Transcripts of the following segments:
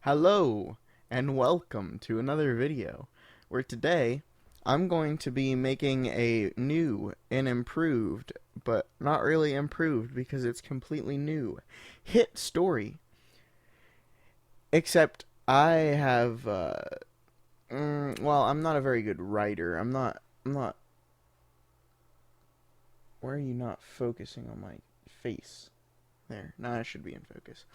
Hello, and welcome to another video, where today I'm going to be making a new and improved, but not really improved because it's completely new, hit story. Except I have, well, I'm not a very good writer. I'm not, why are you not focusing on my face? There, now I should be in focus.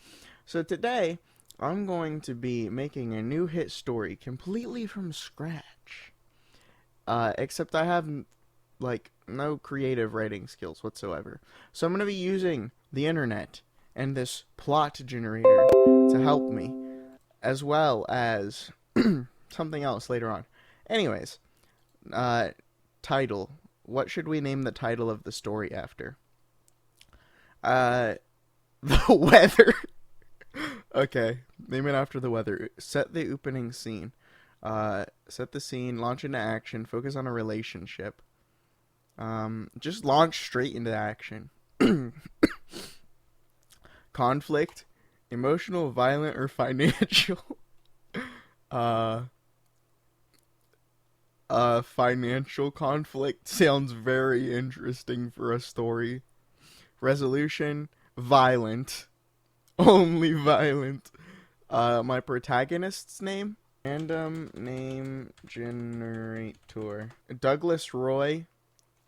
So today, I'm going to be making a new hit story completely from scratch. Except I have, like, no creative writing skills whatsoever. So I'm going to be using the internet and this plot generator to help me, as well as something else later on. Anyways, uh, title. What should we name the title of the story after? Uh, the weather. Okay, name it after the weather. Set the opening scene. Set the scene, launch into action, focus on a relationship. Just launch straight into action. Conflict, emotional, violent, or financial. uh, Financial conflict sounds very interesting for a story. Resolution, violent. Only violent. My protagonist's name? Random name generator. Douglas Roy.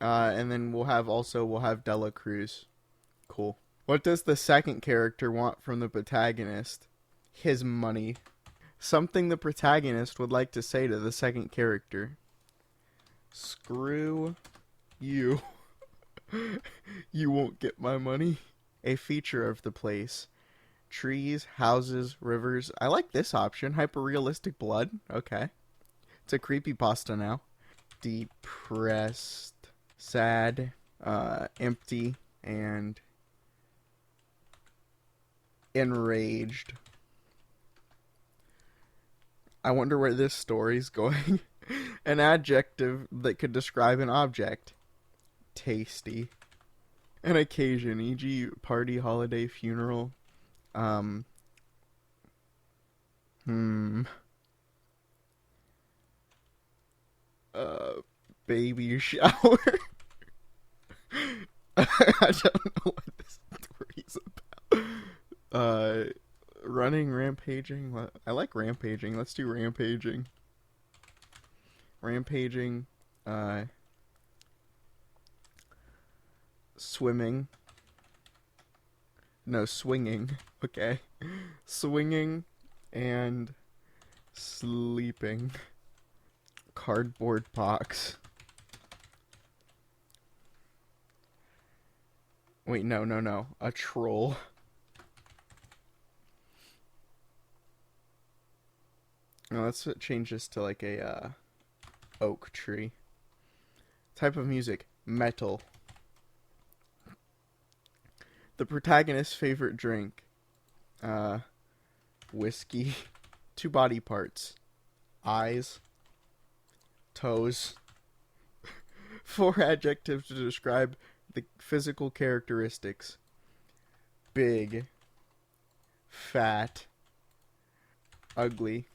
And then we'll have Dela Cruz. Cool. What does the second character want from the protagonist? His money. Something the protagonist would like to say to the second character. Screw you. You won't get my money. A feature of the place. Trees, houses, rivers. I like this option. Hyper-realistic blood. Okay. It's a creepypasta now. Depressed, sad, empty, and enraged. I wonder where this story's going. An adjective that could describe an object. Tasty. An occasion, e.g. party, holiday, funeral. Um. Baby shower. I don't know what this story's about. Running, rampaging. I like rampaging. Let's do rampaging. Rampaging. Swimming. No, swinging. Okay. Swinging and sleeping. Cardboard box. Wait, no. A troll. No, let's change this to like a oak tree. Type of music. Metal. The protagonist's favorite drink. Whiskey. Two body parts. Eyes. Toes. Four adjectives to describe the physical characteristics. Big. Fat. Ugly.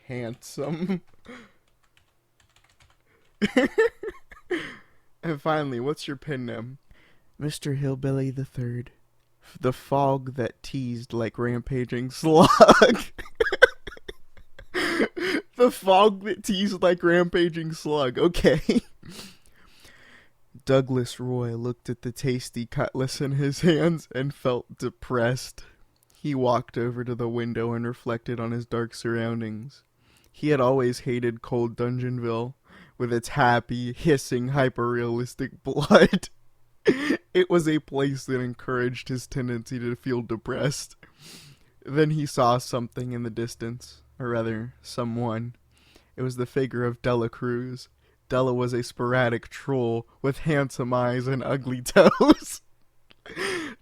Handsome. And finally, what's your pen name? Mr. Hillbilly the Third. The fog that teased like rampaging slug. The fog that teased like rampaging slug. Okay. Douglas Roy looked at the tasty cutlass in his hands and felt depressed. He walked over to the window and reflected on his dark surroundings. He had always hated cold Dungeonville, with its happy, hissing, hyper-realistic blood. It was a place that encouraged his tendency to feel depressed. Then he saw something in the distance, or rather, someone. It was the figure of Dela Cruz. Della was a sporadic troll with handsome eyes and ugly toes.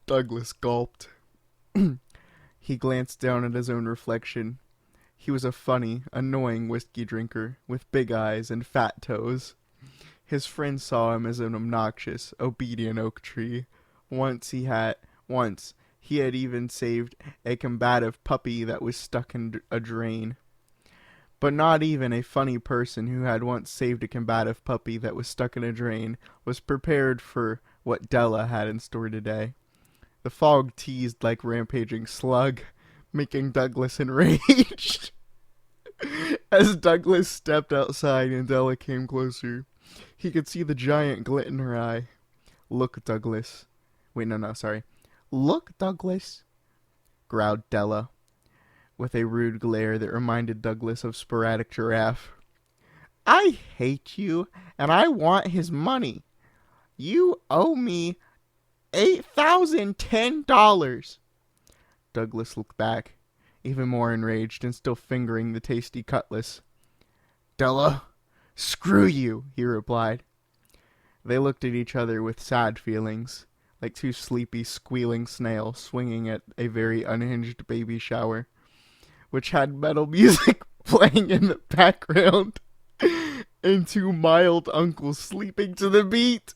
Douglas gulped. He glanced down at his own reflection. He was a funny, annoying whiskey drinker with big eyes and fat toes. His friends saw him as an obnoxious, obedient oak tree. Once He had even saved a combative puppy that was stuck in a drain. But not even a funny person who had once saved a combative puppy that was stuck in a drain was prepared for what Della had in store today. The fog teased like rampaging slug, making Douglas enraged. As Douglas stepped outside and Della came closer, he could see the giant glint in her eye. Look, Douglas. Wait, no, sorry. Look, Douglas, growled Della, with a rude glare that reminded Douglas of sporadic giraffe. I hate you, and I want his money. You owe me $8,010. Douglas looked back, even more enraged and still fingering the tasty cutlass. Della, screw you, he replied. They looked at each other with sad feelings, like two sleepy, squealing snails swinging at a very unhinged baby shower, which had metal music playing in the background, and two mild uncles sleeping to the beat.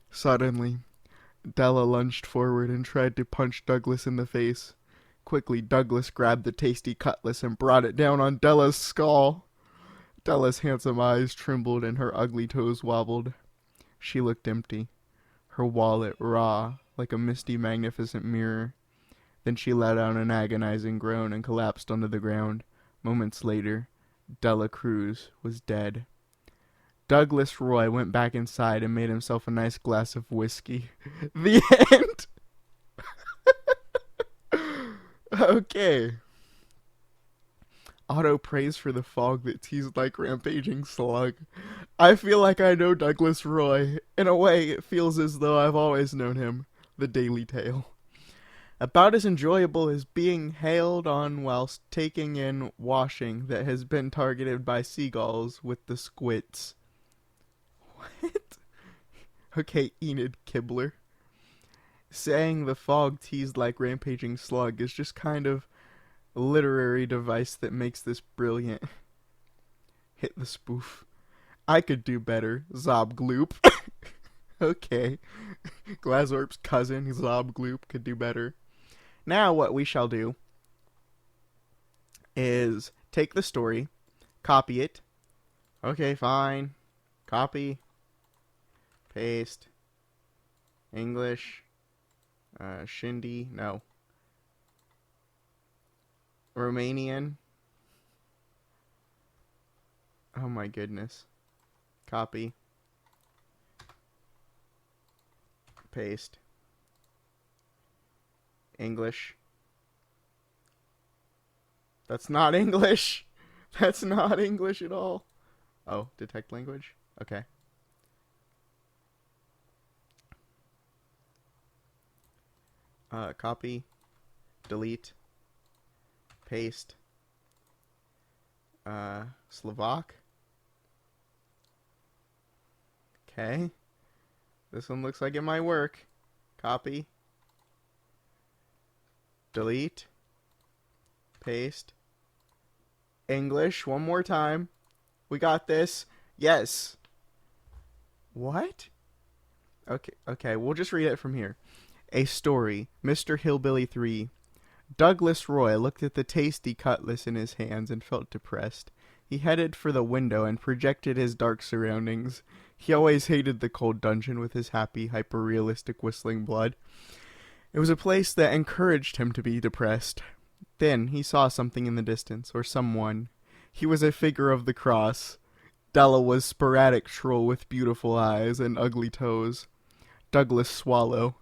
Suddenly, Della lunged forward and tried to punch Douglas in the face. Quickly, Douglas grabbed the tasty cutlass and brought it down on Della's skull. Della's handsome eyes trembled and her ugly toes wobbled. She looked empty, her wallet raw like a misty, magnificent mirror. Then she let out an agonizing groan and collapsed onto the ground. Moments later, Della Cruz was dead. Douglas Roy went back inside and made himself a nice glass of whiskey. The end. Okay. Auto praise for the fog that teased like rampaging slug. I feel like I know Douglas Roy. In a way, it feels as though I've always known him. The Daily Tale. About as enjoyable as being hailed on whilst taking in washing that has been targeted by seagulls with the squits. What? Okay, Enid Kibler. Saying the fog teased like rampaging slug is just kind of a literary device that makes this brilliant. Hit the spoof. I could do better, Zobgloop. Okay. Glazorp's cousin, Zobgloop, could do better. Now what we shall do is take the story, copy it. Okay, fine. Copy. Paste. English. Shindy. No. Romanian. Oh my goodness. Copy. Paste. English. That's not English. That's not English at all. Oh, detect language? Okay. Copy. Delete. Paste. Slovak. Okay. This one looks like it might work. Copy. Delete. Paste. English. One more time. We got this. Yes. What? Okay, we'll just read it from here. A story. Mr. Hillbilly 3. Douglas Roy looked at the tasty cutlass in his hands and felt depressed. He headed for the window and projected his dark surroundings. He always hated the cold dungeon with his happy, hyper-realistic whistling blood. It was a place that encouraged him to be depressed. Then he saw something in the distance, or someone. He was a figure of the cross. Della was sporadic troll with beautiful eyes and ugly toes. Douglas Swallow.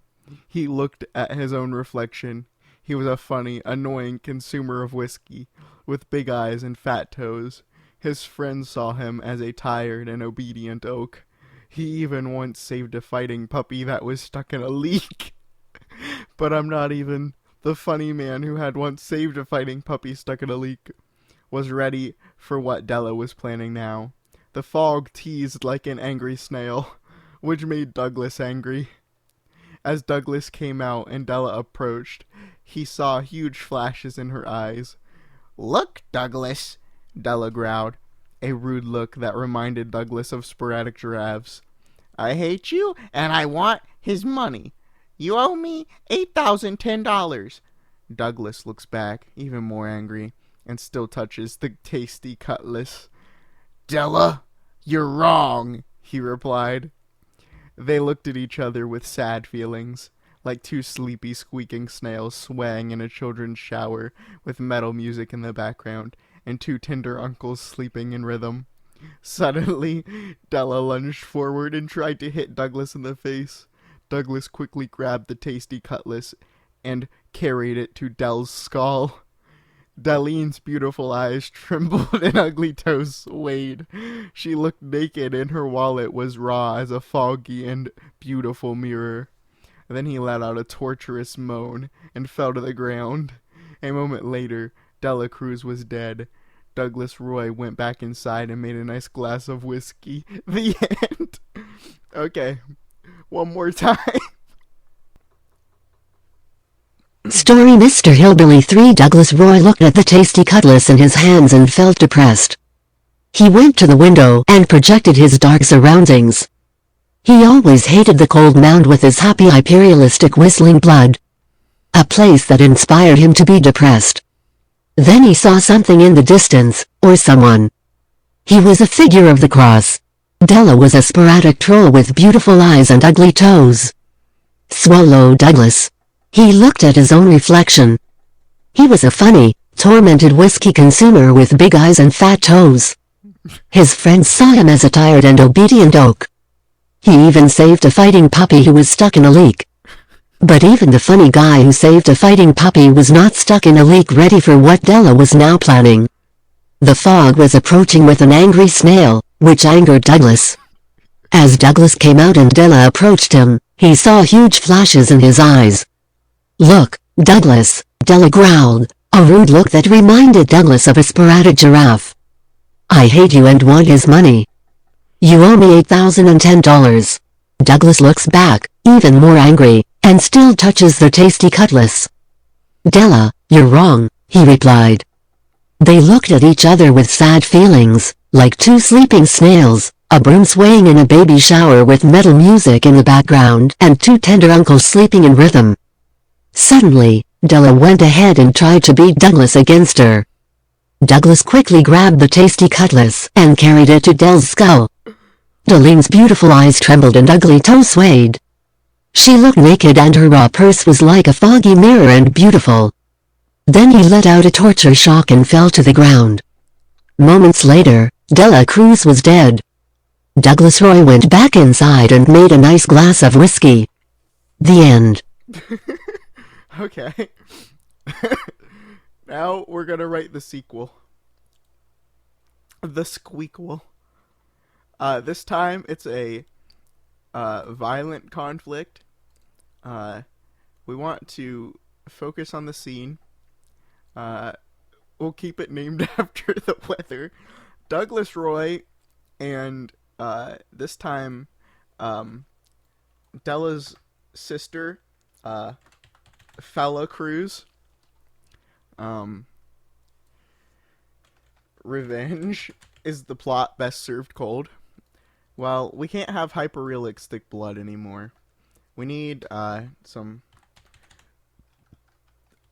He looked at his own reflection. He was a funny, annoying consumer of whiskey, with big eyes and fat toes. His friends saw him as a tired and obedient oak. He even once saved a fighting puppy that was stuck in a leak. But I'm not even the funny man who had once saved a fighting puppy stuck in a leak. Was ready for what Della was planning now. The fog teased like an angry snail, which made Douglas angry. As Douglas came out and Della approached, he saw huge flashes in her eyes. Look, Douglas, Della growled, a rude look that reminded Douglas of sporadic giraffes. I hate you, and I want his money. You owe me $8,010. Douglas looks back, even more angry, and still touches the tasty cutlass. Della, you're wrong, he replied. They looked at each other with sad feelings, like two sleepy, squeaking snails swaying in a children's shower with metal music in the background, and two tender uncles sleeping in rhythm. Suddenly, Della lunged forward and tried to hit Douglas in the face. Douglas quickly grabbed the tasty cutlass and carried it to Dell's skull. Deline's beautiful eyes trembled and ugly toes swayed. She looked naked and her wallet was raw as a foggy and beautiful mirror. Then he let out a torturous moan and fell to the ground. A moment later, Dela Cruz was dead. Douglas Roy went back inside and made a nice glass of whiskey. The end. Okay, one more time. Story Mr. Hillbilly 3. Douglas Roy looked at the tasty cutlass in his hands and felt depressed. He went to the window and projected his dark surroundings. He always hated the cold mound with his happy imperialistic whistling blood. A place that inspired him to be depressed. Then he saw something in the distance, or someone. He was a figure of the cross. Della was a sporadic troll with beautiful eyes and ugly toes. Swallow Douglas. He looked at his own reflection. He was a funny, tormented whiskey consumer with big eyes and fat toes. His friends saw him as a tired and obedient oak. He even saved a fighting puppy who was stuck in a leak. But even the funny guy who saved a fighting puppy was not stuck in a leak ready for what Della was now planning. The fog was approaching with an angry snail, which angered Douglas. As Douglas came out and Della approached him, he saw huge flashes in his eyes. Look, Douglas, Della growled, a rude look that reminded Douglas of a sporadic giraffe. I hate you and want his money. You owe me $8,010. Douglas looks back, even more angry, and still touches the tasty cutlass. Della, you're wrong, he replied. They looked at each other with sad feelings, like two sleeping snails, a broom swaying in a baby shower with metal music in the background, and two tender uncles sleeping in rhythm. Suddenly, Della went ahead and tried to beat Douglas against her. Douglas quickly grabbed the tasty cutlass and carried it to Dell's skull. Deline's beautiful eyes trembled and ugly toes swayed. She looked naked and her raw purse was like a foggy mirror and beautiful. Then he let out a torture shock and fell to the ground. Moments later, Dela Cruz was dead. Douglas Roy went back inside and made a nice glass of whiskey. The end. Okay. Now we're gonna write the sequel. The squeakquel. This time it's a violent conflict. We want to focus on the scene. We'll keep it named after the weather. Douglas Roy and this time Della's sister, Fella Cruz. Revenge is the plot best served cold. Well, we can't have hyperrealistic blood anymore. We need some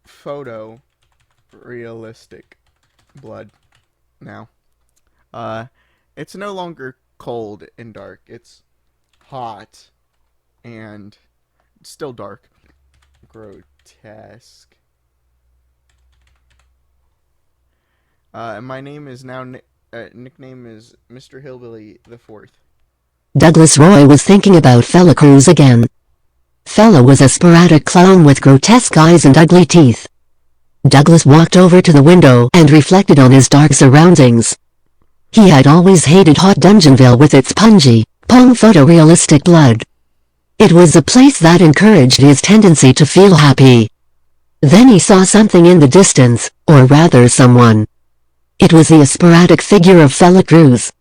photo-realistic blood now. It's no longer cold and dark. It's hot and still dark. Grotesque. My name is now nickname is Mr. Hillbilly the Fourth. Douglas Roy was thinking about Fella Cruz again. Fella was a sporadic clown with grotesque eyes and ugly teeth. Douglas walked over to the window and reflected on his dark surroundings. He had always hated Hot Dungeonville with its pungy, photorealistic blood. It was a place that encouraged his tendency to feel happy. Then he saw something in the distance, or rather someone. It was the sporadic figure of Fella Cruz.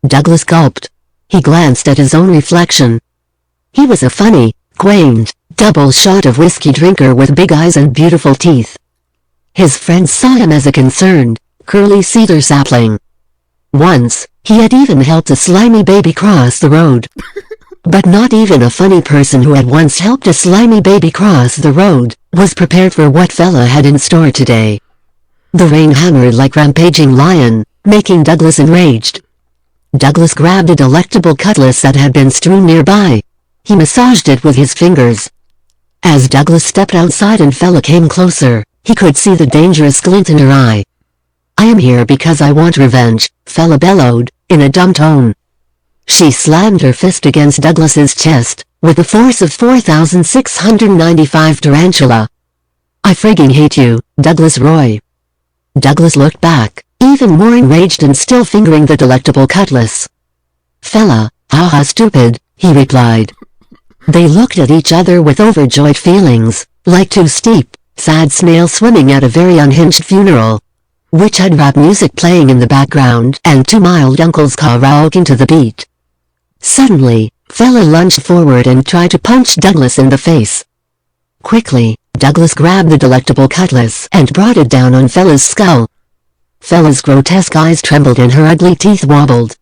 Douglas gulped. He glanced at his own reflection. He was a funny, quaint, double-shot of whiskey drinker with big eyes and beautiful teeth. His friends saw him as a concerned, curly cedar sapling. Once, he had even helped a slimy baby cross the road. But not even a funny person who had once helped a slimy baby cross the road was prepared for what Fella had in store today. The rain hammered like rampaging lion, making Douglas enraged. Douglas grabbed a delectable cutlass that had been strewn nearby. He massaged it with his fingers. As Douglas stepped outside and Fella came closer, he could see the dangerous glint in her eye. "I am here because I want revenge," Fella bellowed, in a dumb tone. She slammed her fist against Douglas's chest, with the force of 4,695 tarantula. "I frigging hate you, Douglas Roy." Douglas looked back, even more enraged and still fingering the delectable cutlass. "Fella, haha stupid," he replied. They looked at each other with overjoyed feelings, like two steep, sad snails swimming at a very unhinged funeral, which had rap music playing in the background and two mild uncles karaokeing to the beat. Suddenly, Fella lunged forward and tried to punch Douglas in the face. Quickly, Douglas grabbed the delectable cutlass and brought it down on Fella's skull. Fella's grotesque eyes trembled and her ugly teeth wobbled.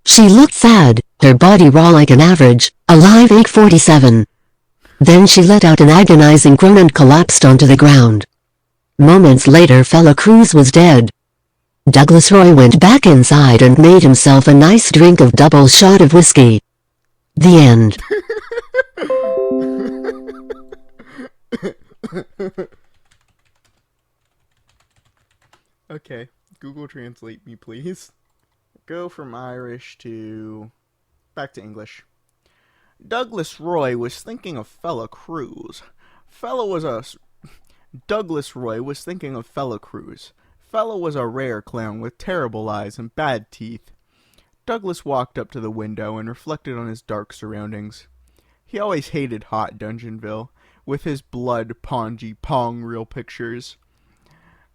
She looked sad, her body raw like an average, alive 847. Then she let out an agonizing groan and collapsed onto the ground. Moments later Fella Cruz was dead. Douglas Roy went back inside and made himself a nice drink of double shot of whiskey. The end. Okay, Google Translate me, please. Go from Irish to... back to English. Douglas Roy was thinking of Fella Cruz. Douglas Roy was thinking of Fella Cruz. Fella was a rare clown with terrible eyes and bad teeth. Douglas walked up to the window and reflected on his dark surroundings. He always hated hot Dungeonville, with his blood pongy pong reel pictures.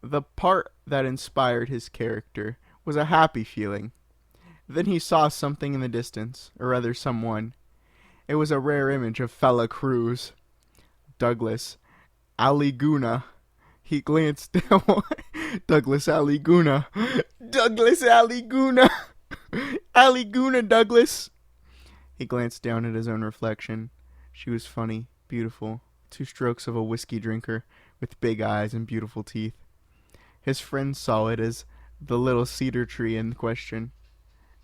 The part that inspired his character was a happy feeling. Then he saw something in the distance, or rather someone. It was a rare image of Fella Cruz. Douglas Aliguna. He glanced down. Douglas Aliguna. Douglas Aliguna. Aliguna, Douglas. He glanced down at his own reflection. She was funny, beautiful, two strokes of a whiskey drinker, with big eyes and beautiful teeth. His friends saw it as the little cedar tree in question.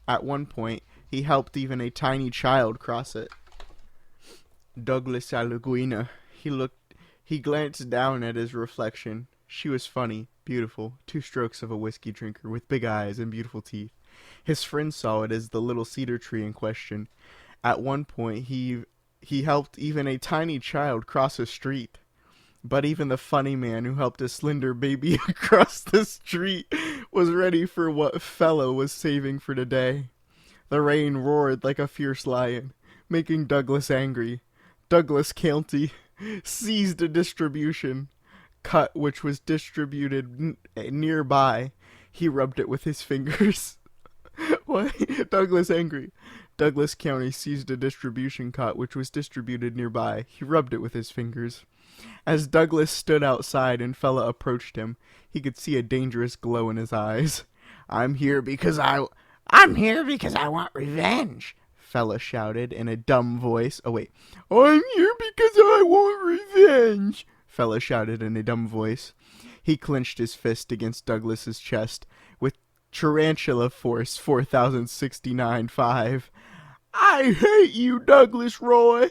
At one point, he helped even a tiny child cross it. Douglas Aliguna. He glanced down at his reflection. She was funny, beautiful, two strokes of a whiskey drinker with big eyes and beautiful teeth. His friends saw it as the little cedar tree in question. At one point, he helped even a tiny child cross a street. But even the funny man who helped a slender baby across the street was ready for what Fella was saving for today. The rain roared like a fierce lion, making Douglas angry. Douglas County seized a distribution cut which was distributed nearby. He rubbed it with his fingers. What? Douglas angry. Douglas County seized a distribution cut which was distributed nearby. He rubbed it with his fingers. As Douglas stood outside and Fella approached him, he could see a dangerous glow in his eyes. I'm here because I want revenge, Fella shouted in a dumb voice. I'm here because I want revenge, Fella shouted in a dumb voice. He clenched his fist against Douglas's chest with tarantula force 4,069.5. I hate you, Douglas Roy.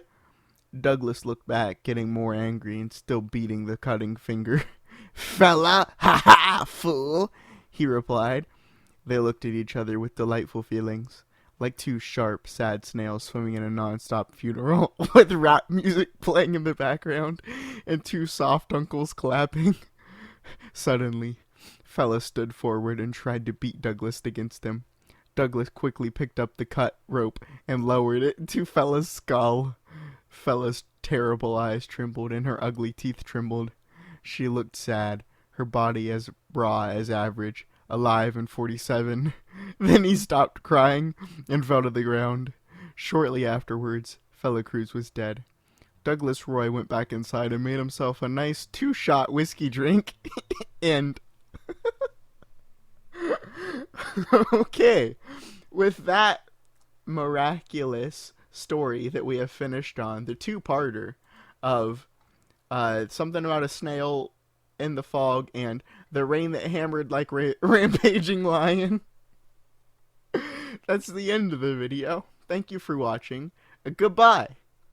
Douglas looked back, getting more angry and still beating the cutting finger. Fella, ha ha, fool, he replied. They looked at each other with delightful feelings, like two sharp, sad snails swimming in a non-stop funeral, with rap music playing in the background, and two soft uncles clapping. Suddenly, Fella stood forward and tried to beat Douglas against him. Douglas quickly picked up the cut rope and lowered it to Fella's skull. Fella's terrible eyes trembled and her ugly teeth trembled. She looked sad, her body as raw as average, alive and 47. Then he stopped crying and fell to the ground. Shortly afterwards, Fella Cruz was dead. Douglas Roy went back inside and made himself a nice 2-shot whiskey drink. And okay, with that miraculous story that we have finished on, the two-parter of something about a snail in the fog and the rain that hammered like rampaging lion. That's the end of the video. Thank you for watching. Goodbye.